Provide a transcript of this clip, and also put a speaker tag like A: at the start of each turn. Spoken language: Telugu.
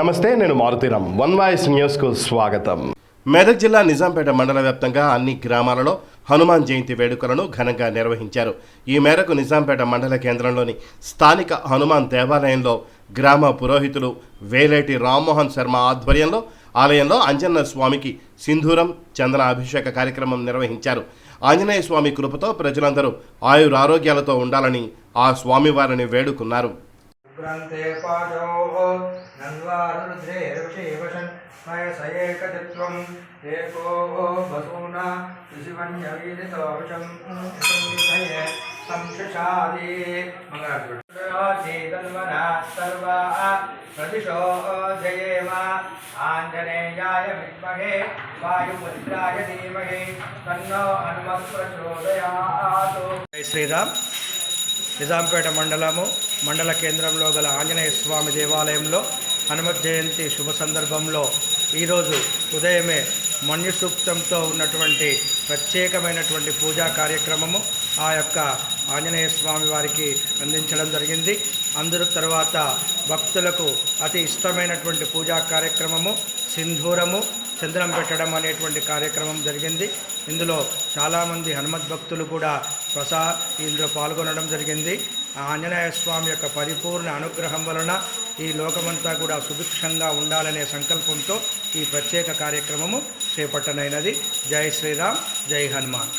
A: నమస్తే, నేను మారుతీరామ్. వన్ వాయిస్ న్యూస్కు స్వాగతం. మెదక్ జిల్లా నిజాంపేట మండల వ్యాప్తంగా అన్ని గ్రామాలలో హనుమాన్ జయంతి వేడుకలను ఘనంగా నిర్వహించారు. ఈ మేరకు నిజాంపేట మండల కేంద్రంలోని స్థానిక హనుమాన్ దేవాలయంలో గ్రామ పురోహితులు వేలేటి రామ్మోహన్ శర్మ ఆధ్వర్యంలో ఆలయంలో ఆంజనేయ స్వామికి సింధూరం చందన అభిషేక కార్యక్రమం నిర్వహించారు. ఆంజనేయ స్వామి కృపతో ప్రజలందరూ ఆయురారోగ్యాలతో ఉండాలని ఆ స్వామివారిని వేడుకున్నారు.
B: ग्रंथे पाजोः नन्वारुद्रे ऋषिवशन् मयसयेकचित्वम् एको वसूना ऋषिवन्यवीरितो विषम् संविधये संशशादि मंगलाचेतन्वना सर्वा प्रदिशो जयेम आञ्जनेयाय विद्महे वायुपुत्राय धीमहि तन्नो हनुमत् प्रचोदयात्. जय श्रीराम. నిజాంపేట మండల కేంద్రంలో గల ఆంజనేయ స్వామి దేవాలయంలో హనుమత్ జయంతి శుభ సందర్భంలో ఈరోజు ఉదయమే మన్యు సూక్తంతో ఉన్నటువంటి ప్రత్యేకమైనటువంటి పూజా కార్యక్రమము ఆ యొక్క ఆంజనేయ స్వామి వారికి అందించడం జరిగింది. అందరూ తర్వాత భక్తులకు అతి ఇష్టమైనటువంటి పూజా కార్యక్రమము సింధూరము చందనం పెట్టడం అనేటువంటి కార్యక్రమం జరిగింది. ఇందులో చాలామంది హనుమత్ భక్తులు కూడా ఇందులో పాల్గొనడం జరిగింది. ఆంజనేయ స్వామి యొక్క పరిపూర్ణ అనుగ్రహం వలన ఈ లోకమంతా కూడా సుభిక్షంగా ఉండాలనే సంకల్పంతో ఈ ప్రత్యేక కార్యక్రమము చేపట్టనైనది. జై శ్రీరామ్, జై హనుమాన్.